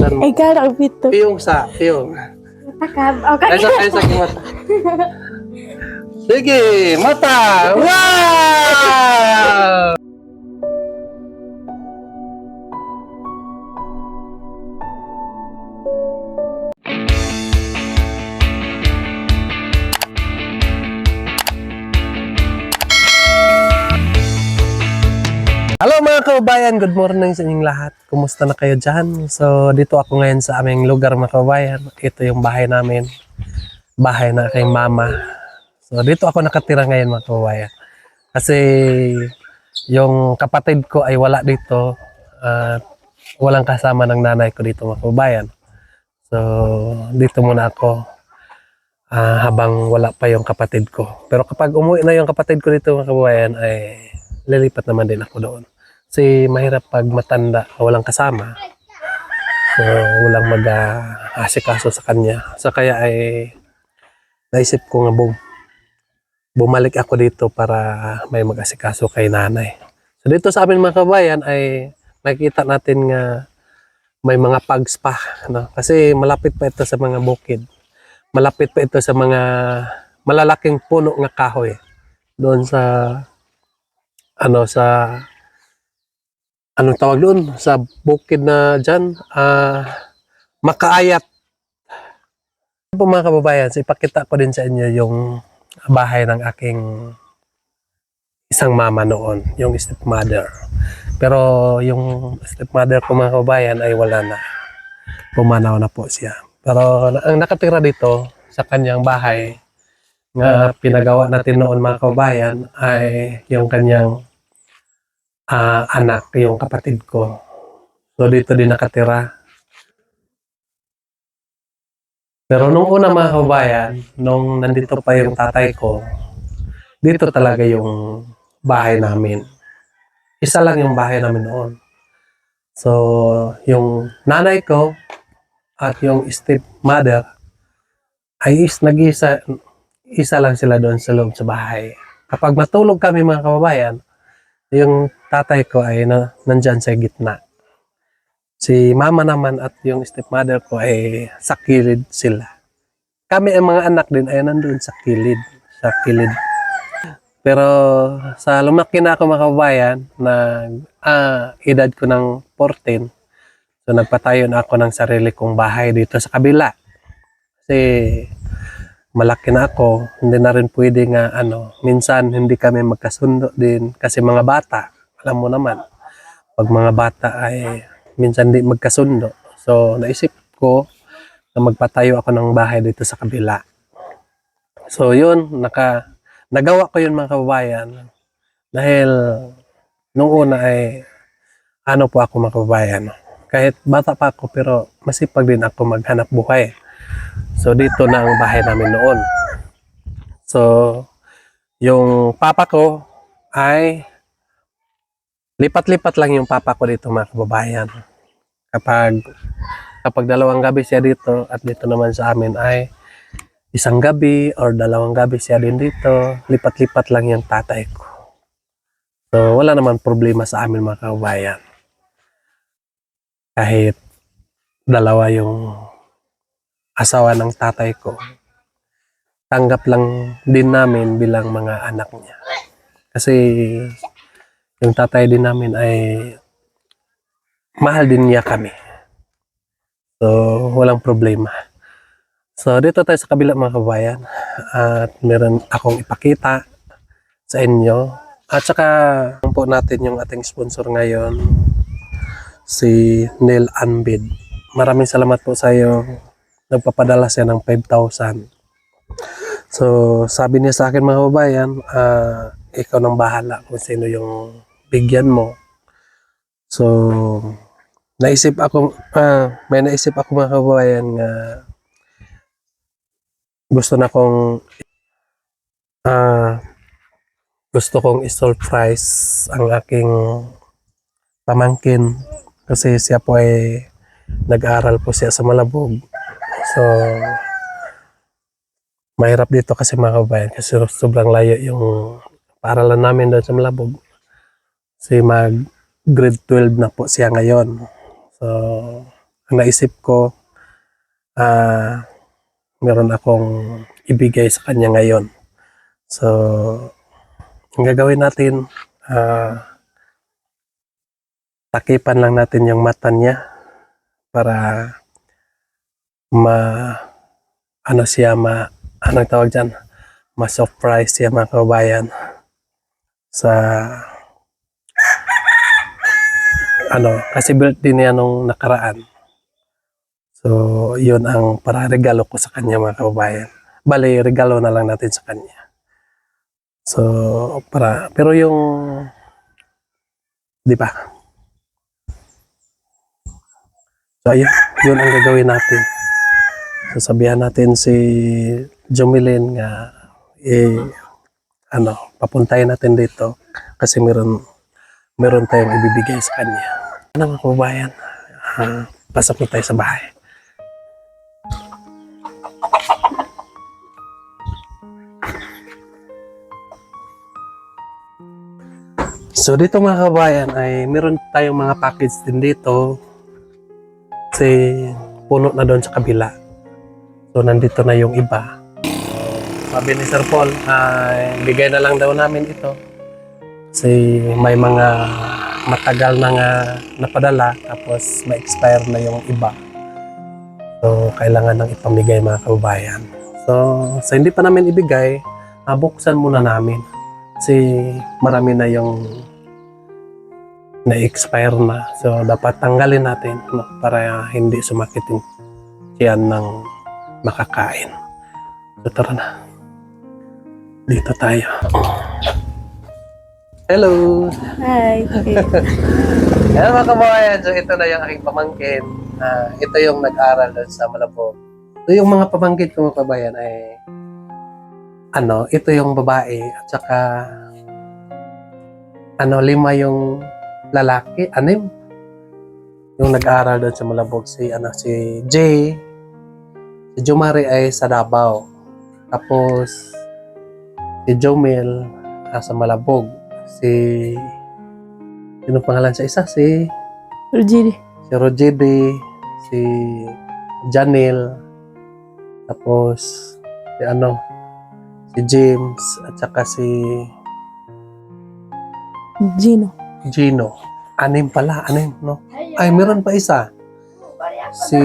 Bisan mo. Ikaw na bito. Piyong sa, piyong. Takab. Okay. Ay sa mata. Sige, mata! Wow! Hello mga kababayan, good morning sa inyong lahat. Kumusta na kayo dyan? So dito ako ngayon sa aming lugar mga kababayan. Ito yung bahay namin. Bahay na kay mama. So dito ako nakatira ngayon mga kababayan. Kasi yung kapatid ko ay wala dito. At walang kasama ng nanay ko dito mga kababayan. So dito muna ako habang wala pa yung kapatid ko. Pero kapag umuwi na yung kapatid ko dito mga kababayan ay lilipat naman din ako doon. Kasi mahirap pag matanda, walang kasama. So, walang mag-asikaso sa kanya. So, kaya ay naisip ko nga bumalik ako dito para may mag-asikaso kay nanay. So, dito sa amin mga kabayan ay nakikita natin nga may mga pugs pa. No? Kasi malapit pa ito sa mga bukid. Malapit pa ito sa mga malalaking puno nga kahoy. Doon sa anong tawag doon sa bukid na dyan, Makaayat po mga kababayan. So ipakita ko din sa inyo yung bahay ng aking isang mama noon, yung stepmother. Pero yung stepmother ko mga kababayan ay wala na, pumanaw na po siya. Pero ang nakatira dito sa kanyang bahay nga pinagawa natin noon mga kababayan ay yung kanyang anak, yung kapatid ko. So dito din nakatira. Pero nung una mga kababayan, nung nandito pa yung tatay ko, dito talaga yung bahay namin. Isa lang yung bahay namin noon. So yung nanay ko at yung stepmother ay isa lang sila doon sa loob sa bahay. Kapag matulog kami mga kababayan, yung tatay ko ay nandyan sa gitna. Si mama naman at yung stepmother ko ay sa kilid sila. Kami ang mga anak din ay nandun sa kilid. Pero sa lumaki na ako mga kababayan, na edad ko ng 14, so nagpatayo na ako ng sarili kong bahay dito sa kabila. Kasi malaki na ako, hindi na rin pwede nga minsan hindi kami magkasundo din kasi mga bata, alam mo naman, pag mga bata ay minsan di magkasundo. So naisip ko na magpatayo ako ng bahay dito sa kabila. So yun, nagawa ko yun mga kababayan dahil nung una ay po ako mga kababayan. Kahit bata pa ako pero masipag din ako maghanap buhay. So dito na ang bahay namin noon. So yung papa ko ay lipat-lipat lang yung papa ko dito mga kababayan. Kapag dalawang gabi siya dito at dito naman sa amin ay isang gabi or dalawang gabi siya din dito, lipat-lipat lang yung tatay ko. So wala naman problema sa amin mga kababayan. Kahit dalawa yung asawa ng tatay ko, tanggap lang din namin bilang mga anak niya. Kasi yung tatay din namin ay mahal din niya kami. So walang problema. So dito tayo sa kabila mga kabayan at meron akong ipakita sa inyo. At saka po natin yung ating sponsor ngayon, si Neil Anbid. Maraming salamat po sa iyo. Nagpapadala siya ng 5,000. So sabi niya sa akin mga kababayan, ikaw nang bahala kung sino yung bigyan mo. So may naisip ako mga kababayan nga gusto kong i-surprise ang aking pamangkin kasi siya po ay nag-aaral po siya sa Malabog. So mahirap dito kasi mga kababayan kasi sobrang layo yung paaralan namin doon sa Malabog. Kasi mag grade 12 na po siya ngayon. So ang naisip ko, meron akong ibigay sa kanya ngayon. So, ang gagawin natin, takipan lang natin yung mata niya para anong tawag dyan, ma-surprise siya mga kababayan sa kasi birthday niya nung nakaraan. So, yun ang para regalo ko sa kanya mga kababayan. Bale, regalo na lang natin sa kanya. So, pero yung, di ba? So, yun ang gagawin natin. Sasabihan natin si Jomilin nga, papuntahin natin dito kasi meron tayong ibibigay sa kanya. Ano mga kababayan, pasok na tayo sa bahay. So dito mga kababayan ay meron tayong mga package din dito kasi puno na doon sa kabila. So nandito na yung iba. Sabi ni Sir Paul ay bigay na lang daw namin ito kasi may mga matagal na nga napadala tapos ma-expire na yung iba. So kailangan nang ipamigay mga kababayan. So sa hindi pa namin ibigay, buksan muna namin kasi marami na yung na-expire na. So, dapat tanggalin natin para hindi sumakit yung tiyan ng makakain. So, tara na. Dito tayo. Hello! Hi. Hello mga kababayan. So, ito na yung aking pamangkin. Ito yung nag-aral doon sa Malabog. So, yung mga pamangkin ko mga kababayan ay ito yung babae at saka 5 yung lalaki, 6 yung nag-aaral doon sa Malabog. Si Jay, si Jomari ay sa Davao, tapos si Jomel sa Malabog, sino pangalan sa isa? Si Rojide, si Janil, tapos si James at saka si Gino. 6 pala, no? Ay, meron pa isa. Si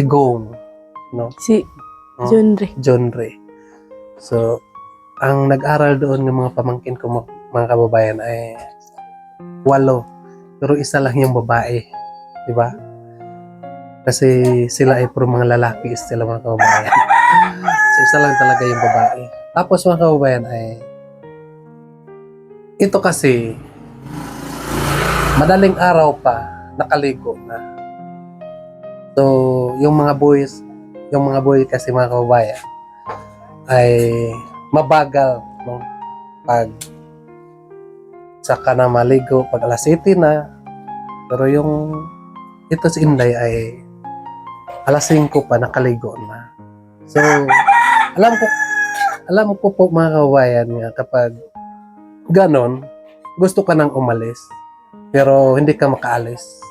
Gong, no? Si John Ray. So, ang nag-aral doon ng mga pamangkin ko mga kababayan ay 8. Pero isa lang yung babae, di ba? Kasi sila ay puro mga lalaki sila mga kababayan. So, isa lang talaga yung babae. Tapos mga kababayan ay ito kasi madaling araw pa nakaligo na. So, yung mga boy kasi mga kababayan ay mabagal pag saka na maligo pag alas 7 na. Pero ito si Inday ay alas 5 pa nakaligo na. So, alam ko po mga kababayan nga kapag ganon, gusto ka nang umalis pero hindi ka makaalis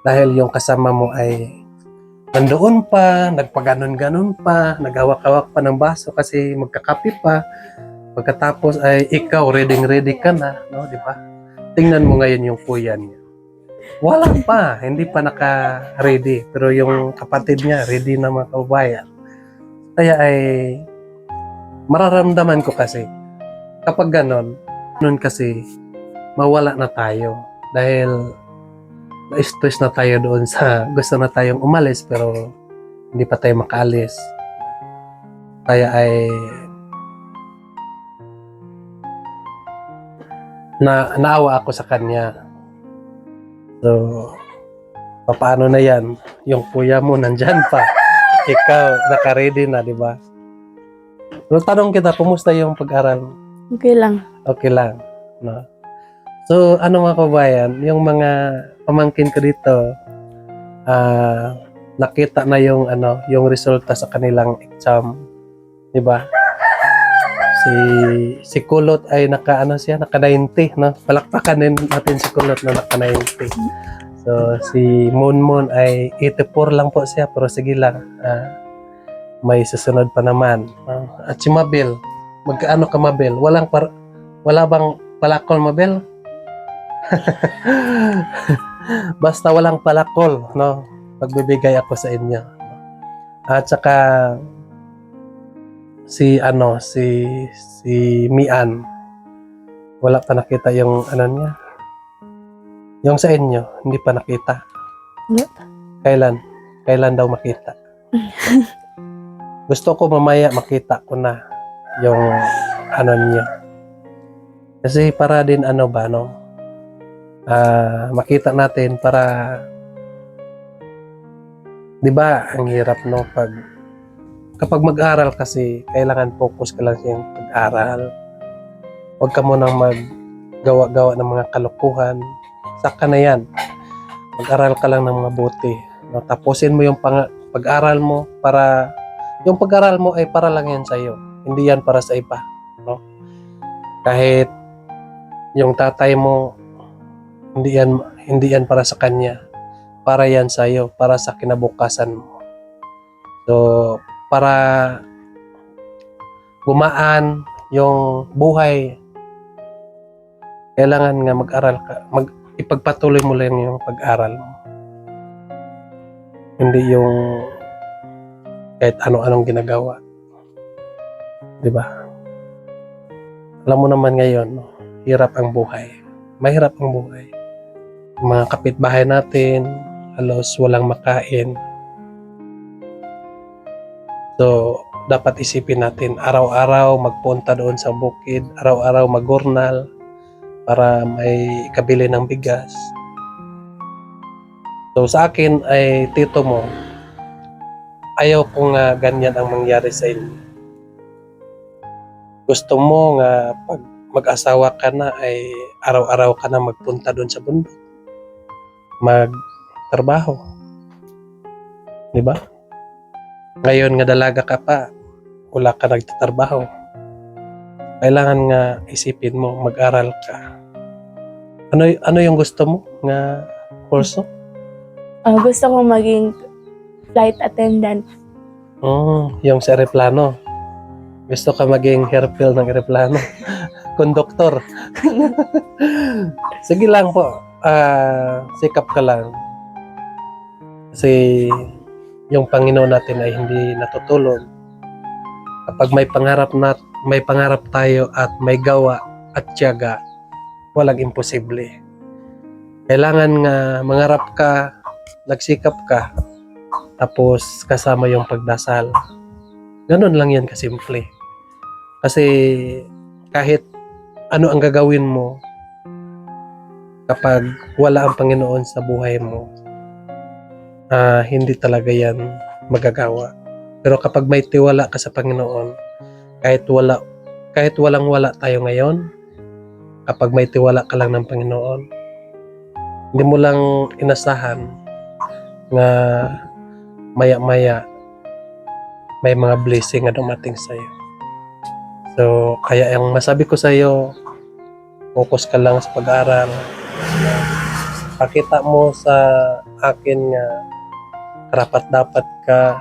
dahil yung kasama mo ay nandoon pa, nagpaganon-ganon pa, naghawak-hawak pa ng baso kasi magkakape pa. Pagkatapos ay ikaw ready ka na, no, di ba? Tingnan mo ngayon yung kuya niya. Wala pa, hindi pa naka-ready, pero yung kapatid niya ready na mga kababayan. Kaya ay mararamdaman ko kasi kapag ganon kasi mawala na tayo dahil na-stress na tayo doon sa gusto na tayong umalis pero hindi pa tayo makaalis. Kaya ay naawa ako sa kanya. So, paano na yan? Yung kuya mo nandyan pa. Ikaw, naka-ready na, di ba? So, tanong kita, kumusta yung pag-aral? Okay lang. Okay lang, no? So, mga kabayan, yung mga pamangkin ko dito, nakita na yung resulta sa kanilang exam, di ba? Si Kulot ay naka 90, no? Palakpakan din natin si Kulot na naka 90. So, si Moon ay 84 lang po siya, pero sige lang. May susunod pa naman. At si Mabel, magkaano ka Mabel? Wala bang palakol Mabel? Basta walang palakol, no? Pagbibigay ako sa inyo. At saka si Mian, wala pa nakita yung ano niya. Yung sa inyo, hindi pa nakita. Wala. Kailan daw makita? Gusto ko mamaya makita ko na yung ano niya. Kasi para din makita natin para, di ba, ang hirap no kapag mag-aral kasi kailangan focus ka lang sa yung pag-aral. Huwag ka munang maggawa-gawa ng mga kalokohan. Saka na yan. Mag-aral ka lang ng mabuti. No? Tapusin mo yung pag-aral mo para yung pag-aral mo ay para lang yan sa iyo. Hindi yan para sa iba. No? Kahit yung tatay mo hindi yan para sa kanya. Para yan sa iyo, para sa kinabukasan mo. So, para gumaan yung buhay, kailangan nga mag-aral ka. Ipagpatuloy mo lang yung pag-aral mo. Hindi yung kahit ano-anong ginagawa. Di ba? Alam mo naman ngayon, no? Hirap ang buhay. Mahirap ang buhay. Mga kapitbahay natin, halos walang makain. So, dapat isipin natin, araw-araw magpunta doon sa bukid, araw-araw magurnal para may kabili ng bigas. So, sa akin ay tito mo, ayaw ko nga ganyan ang mangyari sa inyo. Gusto mo nga pag mag-asawa ka na ay araw-araw ka na magpunta doon sa bundok. Magtrabaho. Di ba? Ngayon nga dalaga ka pa, wala ka nagtatrabaho. Kailangan nga isipin mo, mag-aral ka. Ano yung gusto mo nga kurso? Gusto ko maging flight attendant. Yung sa eroplano. Gusto ka maging hairfill ng eroplano. Konduktor. Sige lang po. Sikap ka lang. Kasi yung Panginoon natin ay hindi natutulog. Kapag may pangarap tayo at may gawa at tiyaga, walang imposible. Kailangan nga mangarap ka, nagsikap ka, tapos kasama yung pagdasal. Ganun lang yan kasimple. Kasi kahit ano ang gagawin mo, kapag wala ang Panginoon sa buhay mo, hindi talaga yan magagawa. Pero kapag may tiwala ka sa Panginoon, kahit walang-wala tayo ngayon, kapag may tiwala ka lang ng Panginoon, hindi mo lang inasahan na maya-maya may mga blessing na dumating sa'yo. So, kaya yung masabi ko sa'yo, focus ka lang sa pag-aaral. Pakita mo sa akin nga karapat-dapat ka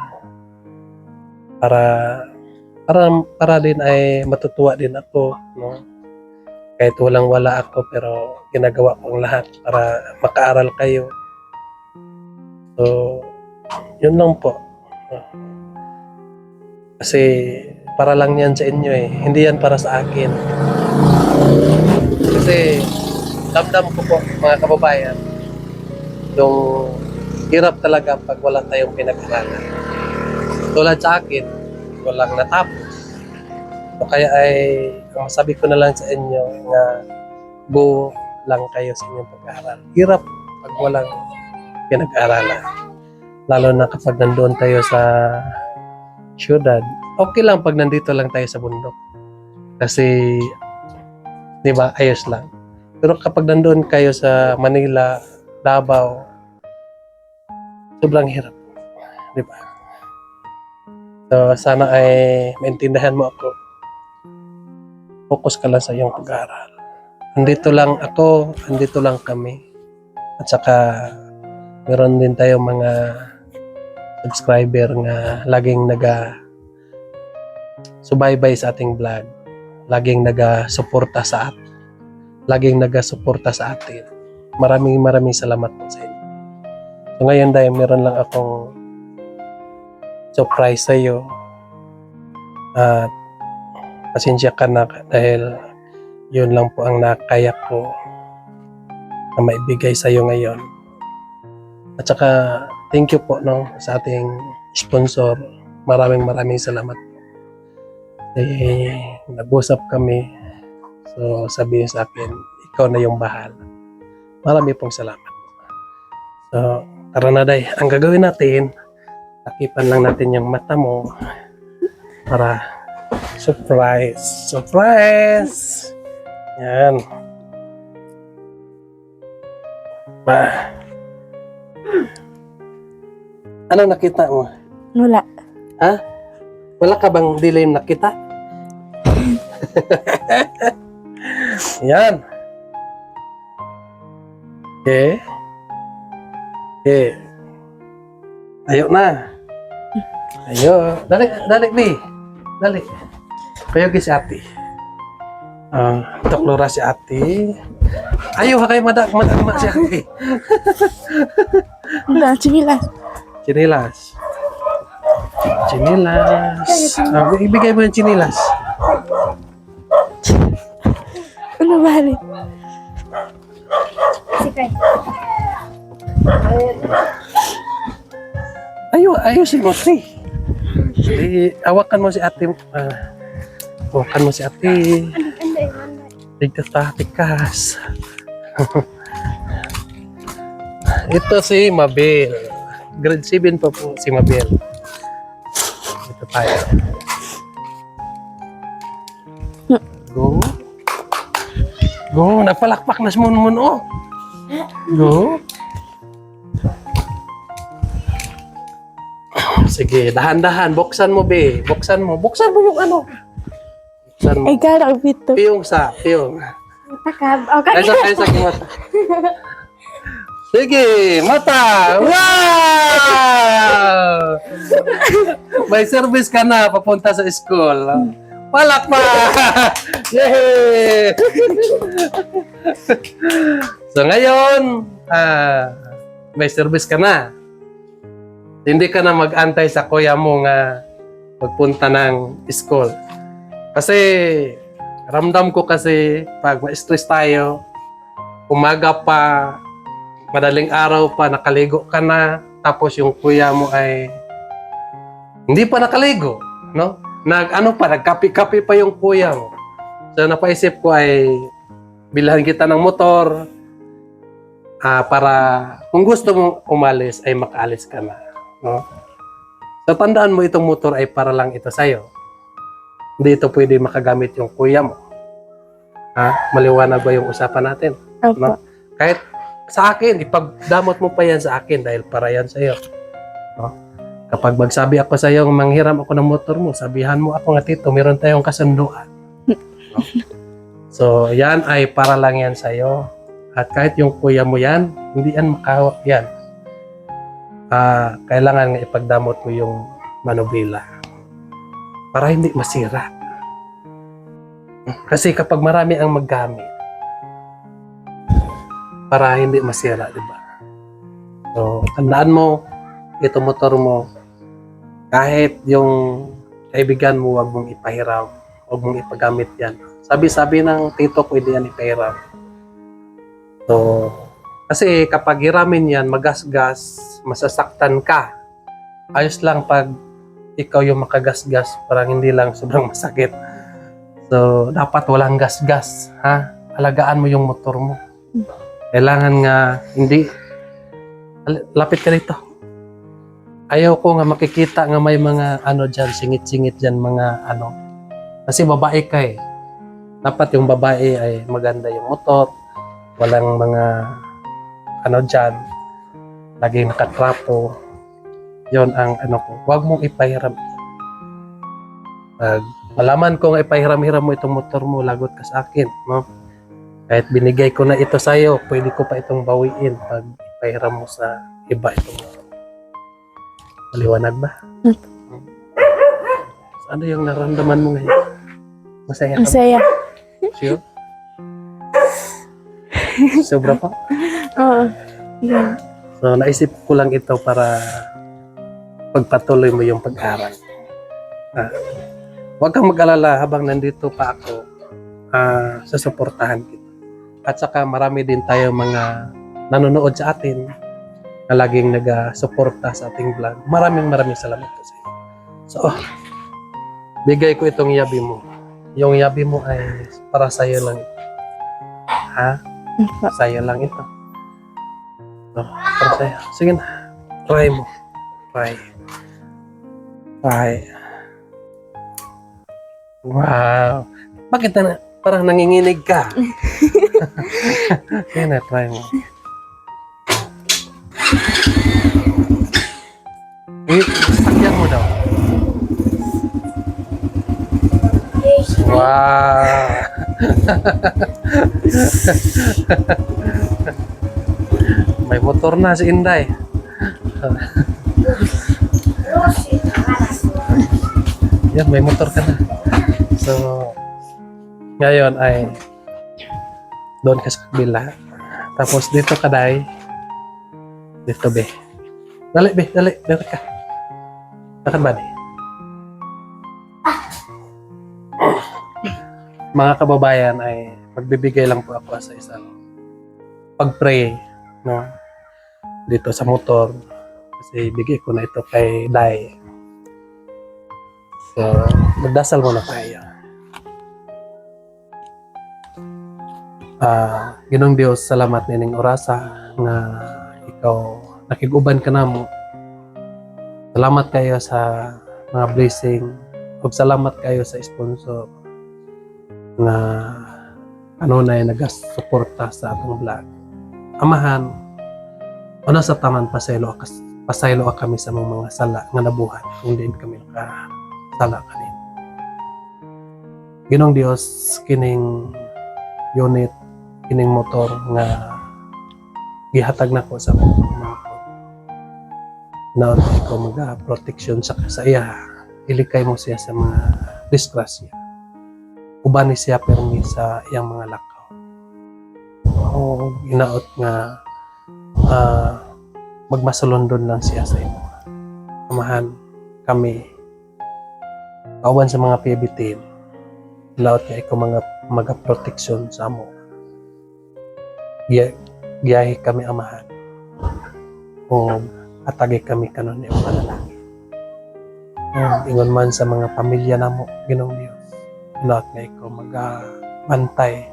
para din ay matutuwa din ako, no? Kahit walang-wala ako pero ginagawa ko ang lahat para makaaral kayo. So, yun lang po. Kasi para lang yan sa inyo eh. Hindi yan para sa akin. Kasi damdam ko po mga kababayan, yung hirap talaga pag wala tayong pinag-aralan. Tulad sa akin, walang natapos. So kaya ay ang masabi ko na lang sa inyo nga go lang kayo sa inyong pag-aaral. Hirap pag walang pinag-aralan. Lalo na kapag nandoon tayo sa syudad. Okay lang pag nandito lang tayo sa bundok. Kasi, di ba, ayos lang. Pero kapag nandoon kayo sa Manila, Davao, sobrang hirap. Di ba? So, sana ay maintindihan mo ako. Focus ka lang sa iyong pag-aaral. Andito lang ako, andito lang kami. At saka, meron din tayo mga subscriber nga laging subaybay sa ating vlog. Laging suporta sa atin. Maraming salamat po sa inyo. So ngayon dahil meron lang akong surprise sa iyo. At pasensya ka na dahil yun lang po ang nakaya ko na maibigay sa iyo ngayon. At saka thank you po sa ating sponsor. Maraming salamat. Nag-usap kami. So sabihin sa akin, ikaw na yung bahala. Marami pong salamat. So tara na day. Ang gagawin natin, takipan lang natin yung mata mo para surprise. Yan. Ano nakita mo? Wala. Ha? Wala ka bang dilim nakita? Yan. Okay. Ayo na. Ayo. Dali, Bi. Dali. Kayo si ate. Tuklora si ate. Ayo, kayo madak si ate. Chinilas. Ibigay mo yung chinilas. Ano bali? Ayusin mo, Tri. Awakan mo si ate. Awakan mo si ate. Tikas. Ito si Mabel. Grade 7 pa po si Mabel. Ito tayo. Go. Napalakpak na si Munmun, oh. Go. Sige, dahan-dahan. Buksan mo, be. Buksan mo yung ano. Buksan mo. Ay, garang pito. Piyong. Takab. Okay. Ay, sa mata. Sige, mata. Wow! May service ka na papunta sa school. Palakpak! Yay! So ngayon, may service ka na. Hindi ka na mag-antay sa kuya mo nga magpunta ng school. Kasi ramdam ko kasi pag ma-stress tayo, umaga pa, madaling araw pa, nakaligo ka na, tapos yung kuya mo ay hindi pa nakaligo, no? Nagkapi-kapi pa yung kuya mo. So napaisip ko ay bilhan kita ng motor para kung gusto mong umalis ay makaalis ka na, no? So tandaan mo itong motor ay para lang ito sa'yo. Hindi ito pwede makagamit yung kuya mo. Maliwanag ba yung usapan natin? Opo. No? Kahit sa akin, ipagdamot mo pa yan sa akin dahil para yan sa'yo. No? Kapag magsabi ako sa'yo, manghiram ako ng motor mo, sabihan mo ako nga, tito, meron tayong kasunduan. No? So, yan ay para lang yan sa'yo. At kahit yung kuya mo yan, hindi yan makahawak yan. Kailangan nga ipagdamot mo yung manubila para hindi masira. Kasi kapag marami ang maggamit, para hindi masira, di ba? So, tandaan mo, ito motor mo, kahit yung kaibigan mo, wag mong ipahiram, wag mong ipagamit yan. Sabi ng tito, pwede yan ipahiram. So, kasi kapag hiramin yan, magasgas, masasaktan ka. Ayos lang pag ikaw yung makagasgas, parang hindi lang sobrang masakit. So, dapat walang gasgas, ha? Alagaan mo yung motor mo. Kailangan nga, hindi, lapit ka dito. Ayaw ko nga makikita nga may mga dyan, singit-singit dyan, mga Kasi babae ka eh. Dapat yung babae ay maganda yung motor, walang mga dyan, laging nakatrapo. Yon ang ko. Huwag mong ipahiram. Pag malaman ko nga ipahiram-hiram mo itong motor mo, lagot ka sa akin, no? Kahit binigay ko na ito sa'yo, pwede ko pa itong bawiin pag ipahiram mo sa iba ito. Maliwanag ba? Ano yung naramdaman mo ngayon? Masaya ka Ang ba? saya. Sure? Sobra pa? Oo. Yan. So, naisip ko lang ito para pagpatuloy mo yung pag-aral. Huwag kang mag-alala habang nandito pa ako, susuportahan kita. At saka marami din tayo mga nanonood sa atin na laging nag-suporta sa ating vlog. Maraming salamat po sa inyo. So, bigay ko itong yabi mo. Yung yabi mo ay para sa'yo lang ito. Ha? Sa'yo lang ito. No, para sa'yo. Sige na. Try mo. Try. Try. Wow. Bakit na parang nanginginig ka? Sige na, try mo. Sakyan mo daw. Wow. May motor na si Inday. Yan, may motor ka na. So, ngayon ay doon ka sa kabila. Tapos dito ka, Day. Dito, be. Dali, be. Dali. Dali ka. Lakad ba, Day? Mga kababayan ay magbibigay lang po ako sa isang pag-pray, no? Dito sa motor. Kasi bigay ko na ito kay Day. So, magdasal muna tayo. Ginong Diyos, salamat nining orasa nga ikaw nakiguban ka namo. Salamat kayo sa mga blessing. Ug salamat kayo sa sponsor nga kanunay nagasuporta sa atong vlog. Amahan, una sa taman pasaylo kami sa mga sala nga nabuhat kung din kami nakasala kanin. Ginong Dios, kining unit, kining motor nga gihatag nako sa mga naon ko mga protection sa iya. Ilikay mo siya sa mga disgrasya. Uban ni siya permi sa iyang mga lakaw. O ginaot nga magmasulondon lang siya sa imo. Amahan kami awan sa mga pibitin. Laot nga ikaw mga protection sa amo. Giyahi kami amahan. O atagi kami kanon iyong panalangin. Ingon man sa mga pamilya namo, Ginong Dios. Lahat nga ikaw mag-bantay.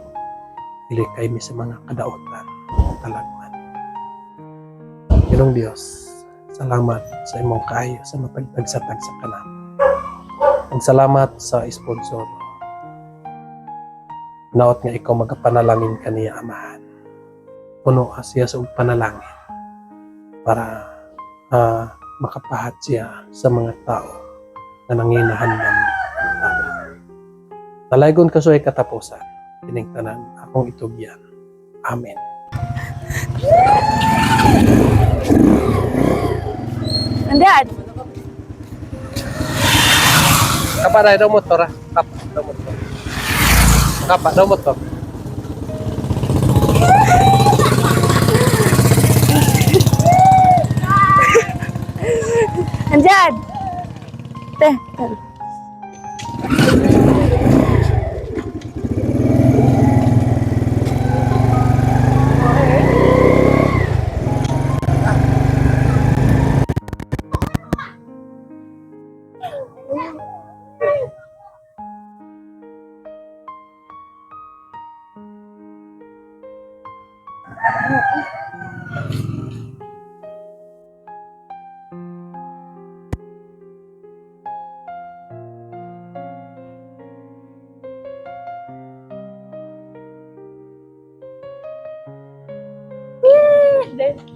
Ilikay mi sa mga kadaotan. Talagman. Ginong Dios, salamat sa imong kaayo sa matagtag sa kanan. Ang salamat sa sponsor. Naot nga ikaw magapanalangin kaniya amahan. Puno siya sa panalangin para makapahat siya sa mga tao na nanginahanlan. Talaygon kasoy katapusan. Kining tanan akong itugyan. Amen. Dad, Kapa na daw motor, Kapa daw motor. Kapa daw motor. andyan. Te. Then